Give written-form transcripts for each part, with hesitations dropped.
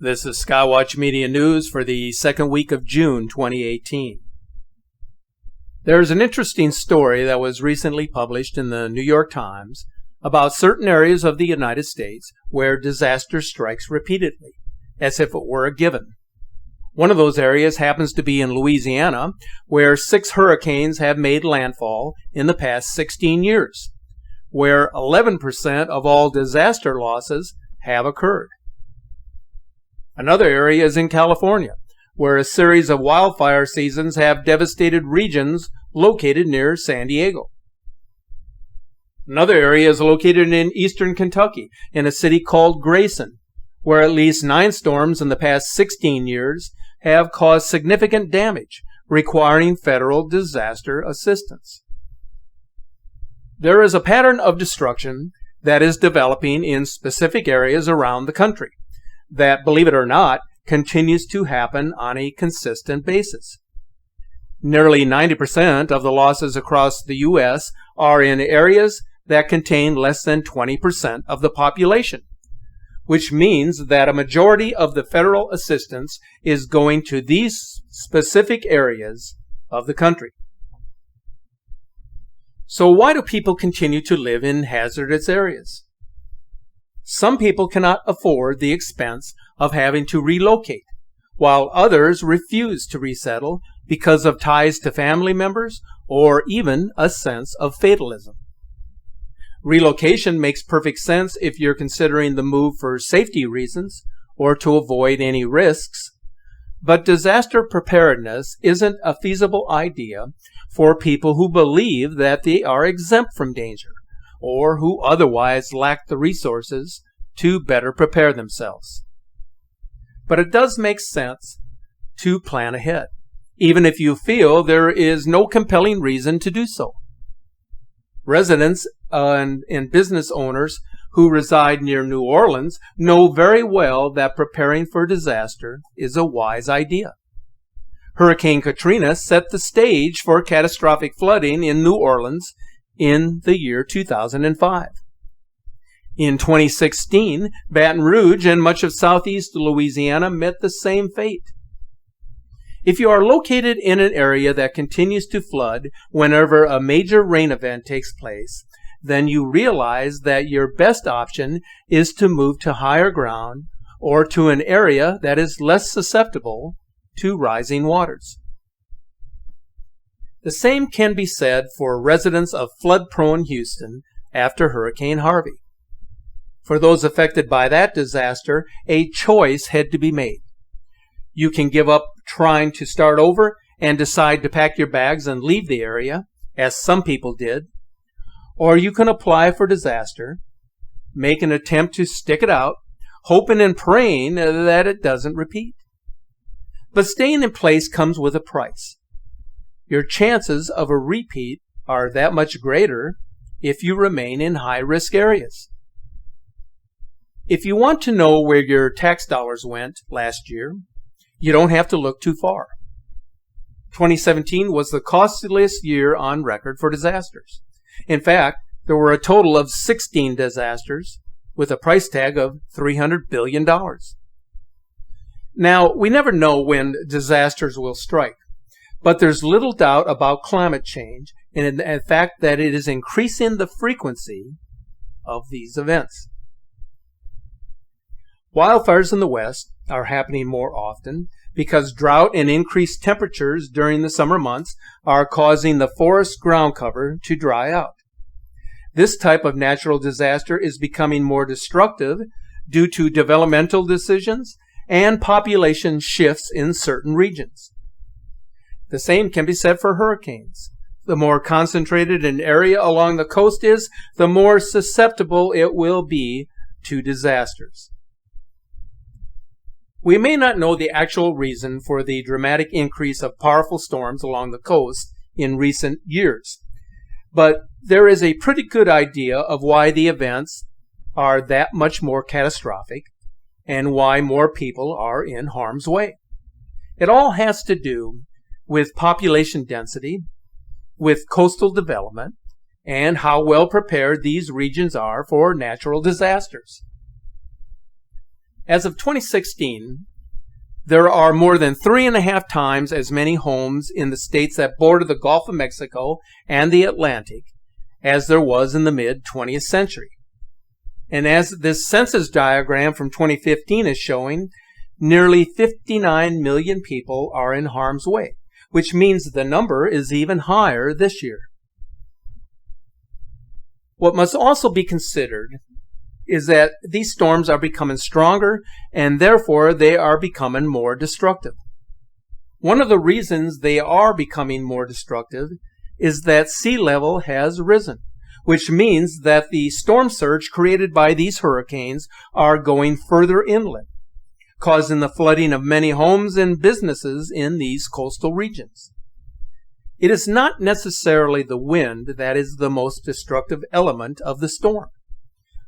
This is Skywatch Media News for the second week of June 2018. There's an interesting story that was recently published in the New York Times about certain areas of the United States where disaster strikes repeatedly, as if it were a given. One of those areas happens to be in Louisiana, where 6 hurricanes have made landfall in the past 16 years, where 11% of all disaster losses have occurred. Another area is in California, where a series of wildfire seasons have devastated regions located near San Diego. Another area is located in eastern Kentucky, in a city called Grayson, where at least 9 storms in the past 16 years have caused significant damage, requiring federal disaster assistance. There is a pattern of destruction that is developing in specific areas around the country that, believe it or not, continues to happen on a consistent basis. Nearly 90% of the losses across the U.S. are in areas that contain less than 20% of the population, which means that a majority of the federal assistance is going to these specific areas of the country. So why do people continue to live in hazardous areas? Some people cannot afford the expense of having to relocate, while others refuse to resettle because of ties to family members or even a sense of fatalism. Relocation makes perfect sense if you're considering the move for safety reasons or to avoid any risks, but disaster preparedness isn't a feasible idea for people who believe that they are exempt from danger, or who otherwise lack the resources to better prepare themselves. But it does make sense to plan ahead, even if you feel there is no compelling reason to do so. Residents and business owners who reside near New Orleans know very well that preparing for disaster is a wise idea. Hurricane Katrina set the stage for catastrophic flooding in New Orleans in the year 2005. In 2016, Baton Rouge and much of southeast Louisiana met the same fate. If you are located in an area that continues to flood whenever a major rain event takes place, then you realize that your best option is to move to higher ground or to an area that is less susceptible to rising waters. The same can be said for residents of flood-prone Houston after Hurricane Harvey. For those affected by that disaster, a choice had to be made. You can give up trying to start over and decide to pack your bags and leave the area, as some people did, or you can apply for disaster, make an attempt to stick it out, hoping and praying that it doesn't repeat. But staying in place comes with a price. Your chances of a repeat are that much greater if you remain in high-risk areas. If you want to know where your tax dollars went last year, you don't have to look too far. 2017 was the costliest year on record for disasters. In fact, there were a total of 16 disasters with a price tag of $300 billion. Now, we never know when disasters will strike, but there's little doubt about climate change and the fact that it is increasing the frequency of these events. Wildfires in the West are happening more often because drought and increased temperatures during the summer months are causing the forest ground cover to dry out. This type of natural disaster is becoming more destructive due to developmental decisions and population shifts in certain regions. The same can be said for hurricanes. The more concentrated an area along the coast is, the more susceptible it will be to disasters. We may not know the actual reason for the dramatic increase of powerful storms along the coast in recent years, but there is a pretty good idea of why the events are that much more catastrophic and why more people are in harm's way. It all has to do with population density, with coastal development, and how well prepared these regions are for natural disasters. As of 2016, there are more than 3.5 times as many homes in the states that border the Gulf of Mexico and the Atlantic as there was in the mid-20th century. And as this census diagram from 2015 is showing, nearly 59 million people are in harm's way, which means the number is even higher this year. What must also be considered is that these storms are becoming stronger, and therefore they are becoming more destructive. One of the reasons they are becoming more destructive is that sea level has risen, which means that the storm surge created by these hurricanes are going further inland, causing the flooding of many homes and businesses in these coastal regions. It is not necessarily the wind that is the most destructive element of the storm,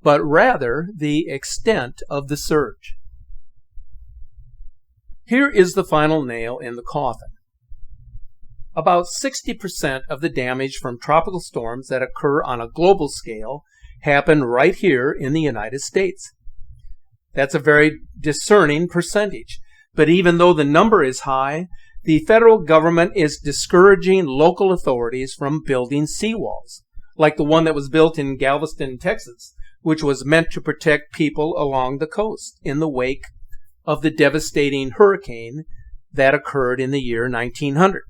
but rather the extent of the surge. Here is the final nail in the coffin. About 60% of the damage from tropical storms that occur on a global scale happen right here in the United States. That's a very discerning percentage, but even though the number is high, the federal government is discouraging local authorities from building seawalls, like the one that was built in Galveston, Texas, which was meant to protect people along the coast in the wake of the devastating hurricane that occurred in the year 1900.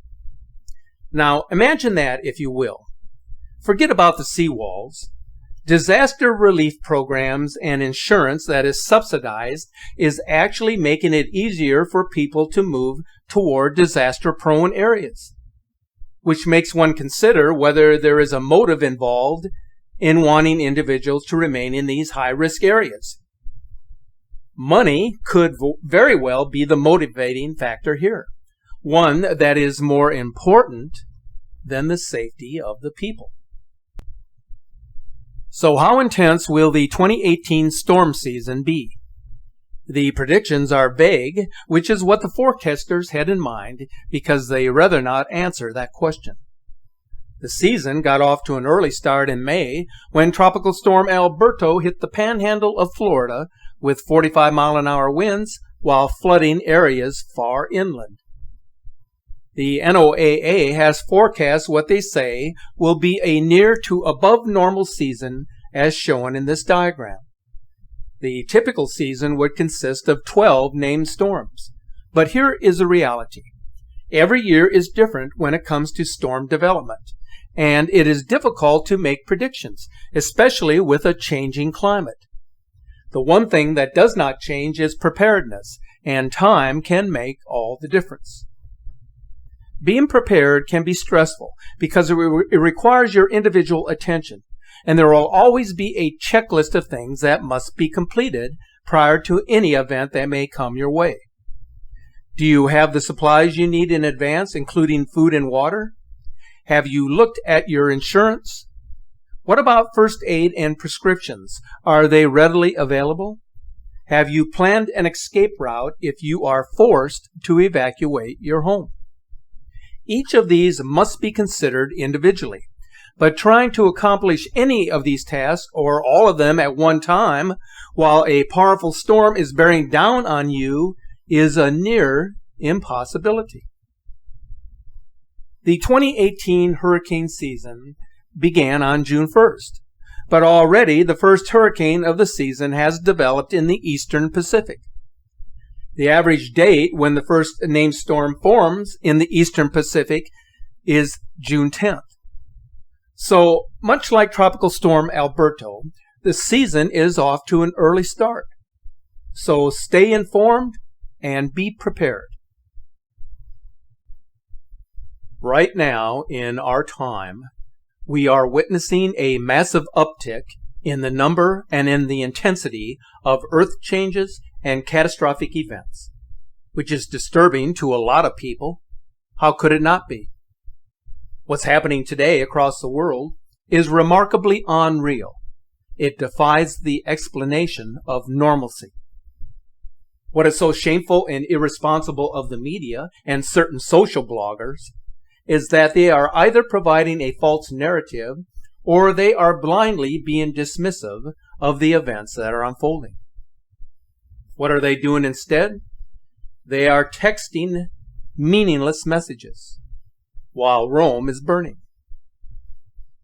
Now, imagine that, if you will. Forget about the seawalls. Disaster relief programs and insurance that is subsidized is actually making it easier for people to move toward disaster-prone areas, which makes one consider whether there is a motive involved in wanting individuals to remain in these high-risk areas. Money could very well be the motivating factor here, one that is more important than the safety of the people. So how intense will the 2018 storm season be? The predictions are vague, which is what the forecasters had in mind because they rather not answer that question. The season got off to an early start in May when Tropical Storm Alberto hit the panhandle of Florida with 45-mile-an-hour winds while flooding areas far inland. The NOAA has forecast what they say will be a near to above normal season as shown in this diagram. The typical season would consist of 12 named storms. But here is a reality. Every year is different when it comes to storm development, and it is difficult to make predictions, especially with a changing climate. The one thing that does not change is preparedness, and time can make all the difference. Being prepared can be stressful because it requires your individual attention, and there will always be a checklist of things that must be completed prior to any event that may come your way. Do you have the supplies you need in advance, including food and water? Have you looked at your insurance? What about first aid and prescriptions? Are they readily available? Have you planned an escape route if you are forced to evacuate your home? Each of these must be considered individually, but trying to accomplish any of these tasks or all of them at one time while a powerful storm is bearing down on you is a near impossibility. The 2018 hurricane season began on June 1st, but already the first hurricane of the season has developed in the eastern Pacific. The average date when the first named storm forms in the eastern Pacific is June 10th. So, much like Tropical Storm Alberto, the season is off to an early start. So stay informed and be prepared. Right now, in our time, we are witnessing a massive uptick in the number and in the intensity of earth changes and catastrophic events, which is disturbing to a lot of people. How could it not be? What's happening today across the world is remarkably unreal. It defies the explanation of normalcy. What is so shameful and irresponsible of the media and certain social bloggers is that they are either providing a false narrative or they are blindly being dismissive of the events that are unfolding. What are they doing instead? They are texting meaningless messages while Rome is burning.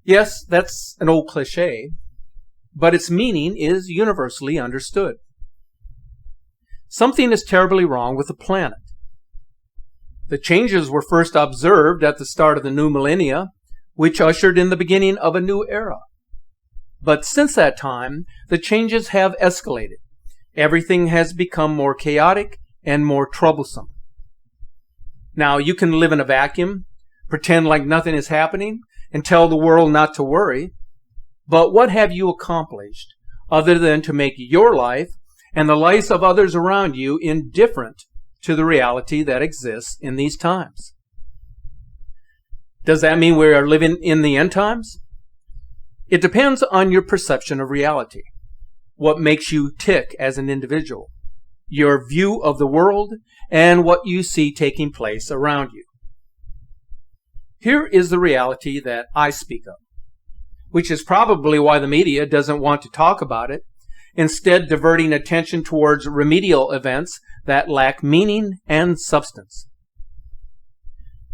Yes, that's an old cliche, but its meaning is universally understood. Something is terribly wrong with the planet. The changes were first observed at the start of the new millennia, which ushered in the beginning of a new era. But since that time, the changes have escalated. Everything has become more chaotic and more troublesome. Now, you can live in a vacuum, pretend like nothing is happening, and tell the world not to worry. But what have you accomplished other than to make your life and the lives of others around you indifferent to the reality that exists in these times? Does that mean we are living in the end times? It depends on your perception of reality, what makes you tick as an individual, your view of the world, and what you see taking place around you. Here is the reality that I speak of, which is probably why the media doesn't want to talk about it, instead diverting attention towards remedial events that lack meaning and substance.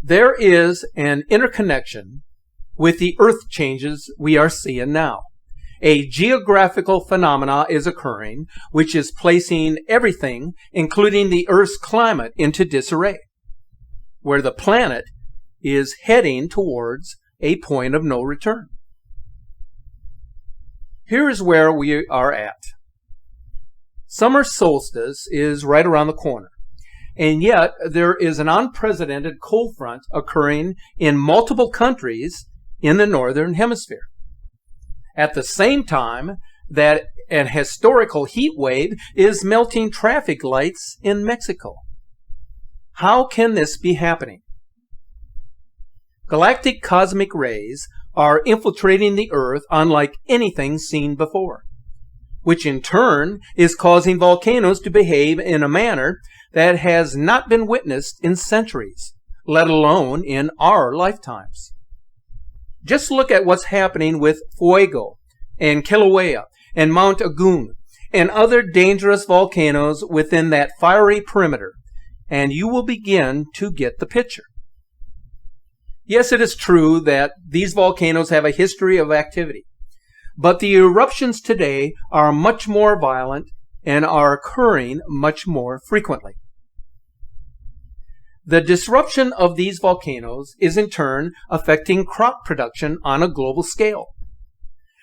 There is an interconnection with the earth changes we are seeing now. A geographical phenomena is occurring, which is placing everything, including the Earth's climate, into disarray, where the planet is heading towards a point of no return. Here is where we are at. Summer solstice is right around the corner, and yet there is an unprecedented cold front occurring in multiple countries in the northern hemisphere. At the same time that an historical heat wave is melting traffic lights in Mexico. How can this be happening? Galactic cosmic rays are infiltrating the Earth unlike anything seen before, which in turn is causing volcanoes to behave in a manner that has not been witnessed in centuries, let alone in our lifetimes. Just look at what's happening with Fuego and Kilauea and Mount Agun and other dangerous volcanoes within that fiery perimeter, and you will begin to get the picture. Yes, it is true that these volcanoes have a history of activity, but the eruptions today are much more violent and are occurring much more frequently. The disruption of these volcanoes is in turn affecting crop production on a global scale.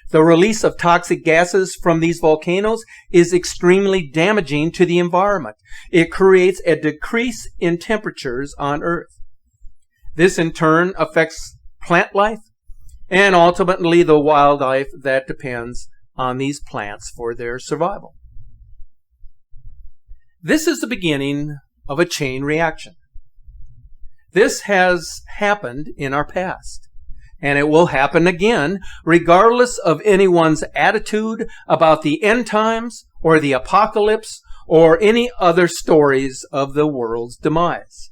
The release of toxic gases from these volcanoes is extremely damaging to the environment. It creates a decrease in temperatures on Earth. This in turn affects plant life and ultimately the wildlife that depends on these plants for their survival. This is the beginning of a chain reaction. This has happened in our past, and it will happen again regardless of anyone's attitude about the end times or the apocalypse or any other stories of the world's demise.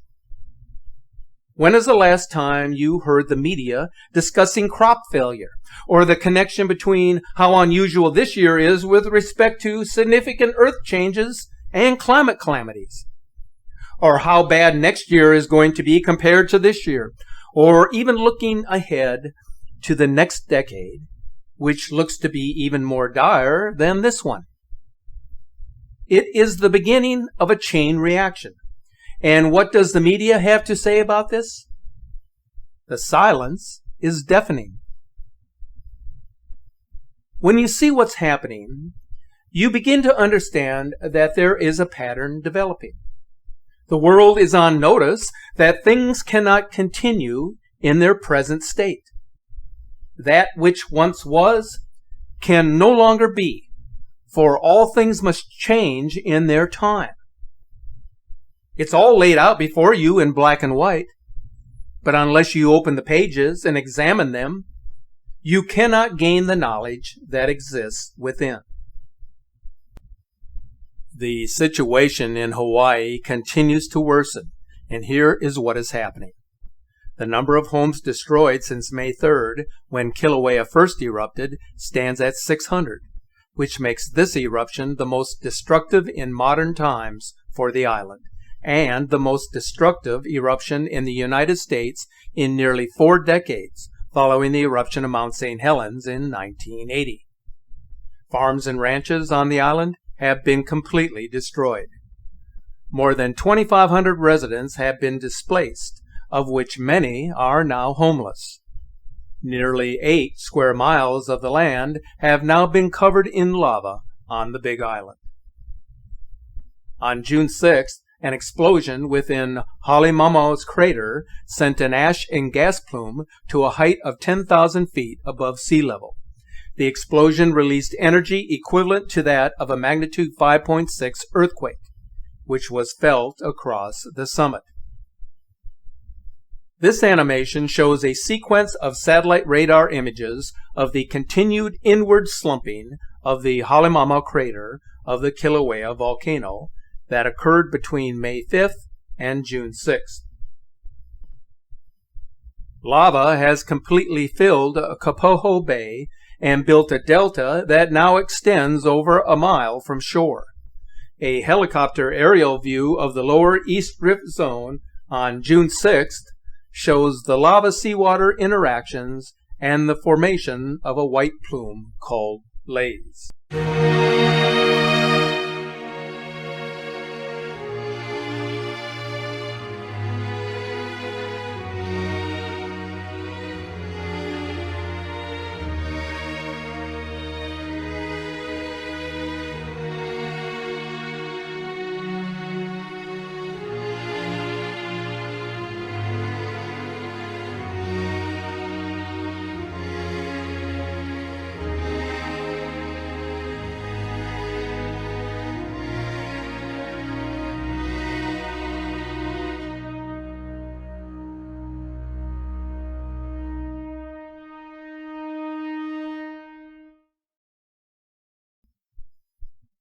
When is the last time you heard the media discussing crop failure or the connection between how unusual this year is with respect to significant earth changes and climate calamities? Or how bad next year is going to be compared to this year, or even looking ahead to the next decade, which looks to be even more dire than this one. It is the beginning of a chain reaction. And what does the media have to say about this? The silence is deafening. When you see what's happening, you begin to understand that there is a pattern developing. The world is on notice that things cannot continue in their present state. That which once was can no longer be, for all things must change in their time. It's all laid out before you in black and white, but unless you open the pages and examine them, you cannot gain the knowledge that exists within. The situation in Hawaii continues to worsen, and here is what is happening. The number of homes destroyed since May 3rd, when Kilauea first erupted, stands at 600. which makes this eruption the most destructive in modern times for the island, and the most destructive eruption in the United States in nearly 4 decades, following the eruption of Mount St. Helens in 1980. Farms and ranches on the island have been completely destroyed. More than 2,500 residents have been displaced, of which many are now homeless. Nearly 8 square miles of the land have now been covered in lava on the Big Island. On June 6th, an explosion within Halemaumau's crater sent an ash and gas plume to a height of 10,000 feet above sea level. The explosion released energy equivalent to that of a magnitude 5.6 earthquake, which was felt across the summit. This animation shows a sequence of satellite radar images of the continued inward slumping of the Halemaumau crater of the Kilauea volcano that occurred between May 5th and June 6th. Lava has completely filled Kapoho Bay and built a delta that now extends over a mile from shore. A helicopter aerial view of the lower East Rift Zone on June 6th shows the lava-seawater interactions and the formation of a white plume called laze.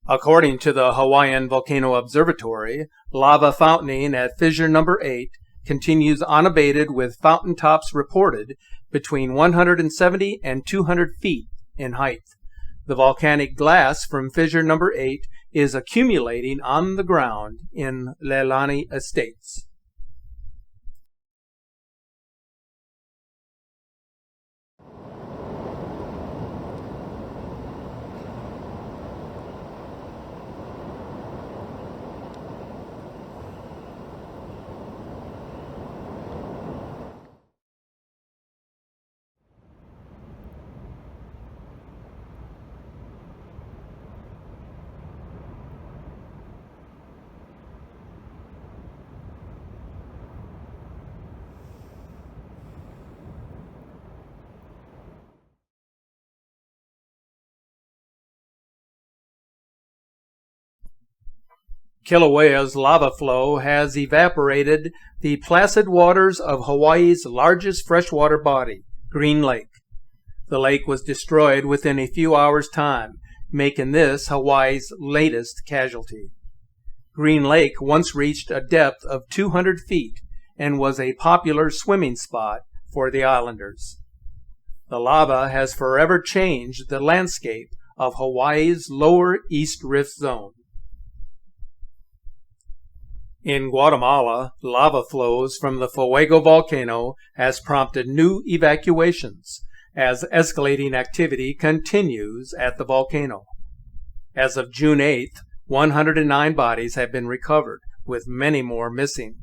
According to the Hawaiian Volcano Observatory, lava fountaining at Fissure number 8 continues unabated, with fountain tops reported between 170 and 200 feet in height. The volcanic glass from Fissure number 8 is accumulating on the ground in Leilani Estates. Kilauea's lava flow has evaporated the placid waters of Hawaii's largest freshwater body, Green Lake. The lake was destroyed within a few hours' time, making this Hawaii's latest casualty. Green Lake once reached a depth of 200 feet and was a popular swimming spot for the islanders. The lava has forever changed the landscape of Hawaii's lower East Rift Zone. In Guatemala, lava flows from the Fuego volcano has prompted new evacuations as escalating activity continues at the volcano. As of June 8th, 109 bodies have been recovered, with many more missing.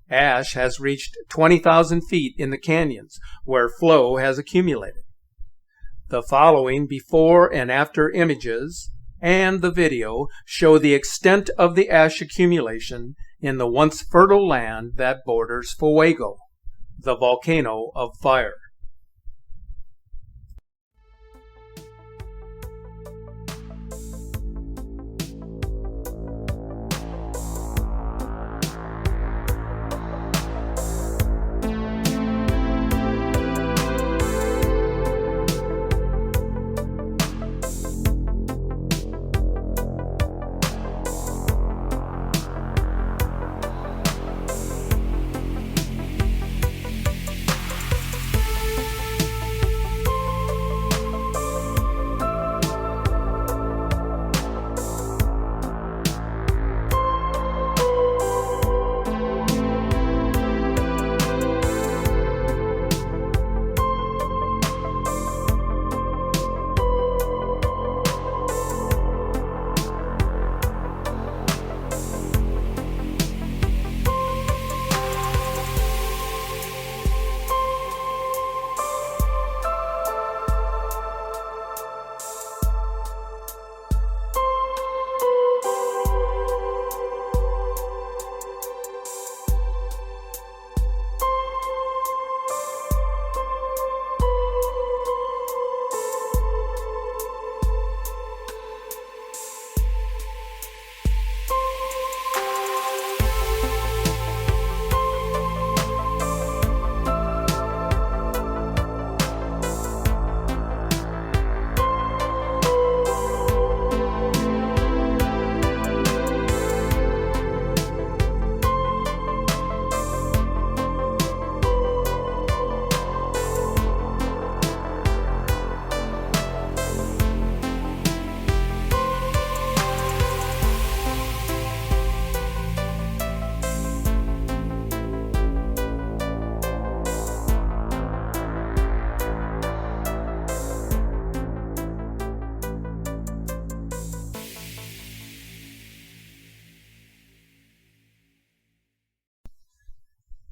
Ash has reached 20,000 feet in the canyons, where flow has accumulated. The following before and after images and the video show the extent of the ash accumulation in the once fertile land that borders Fuego, the volcano of fire.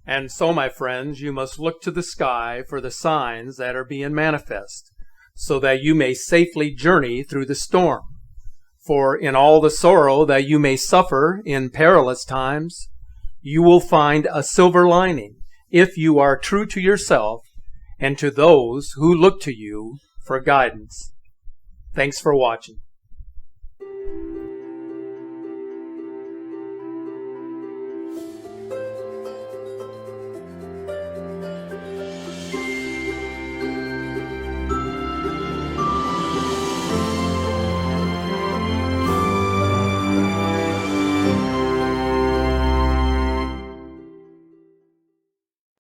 And so, my friends, you must look to the sky for the signs that are being manifest, so that you may safely journey through the storm. For in all the sorrow that you may suffer in perilous times, you will find a silver lining if you are true to yourself and to those who look to you for guidance. Thanks for watching.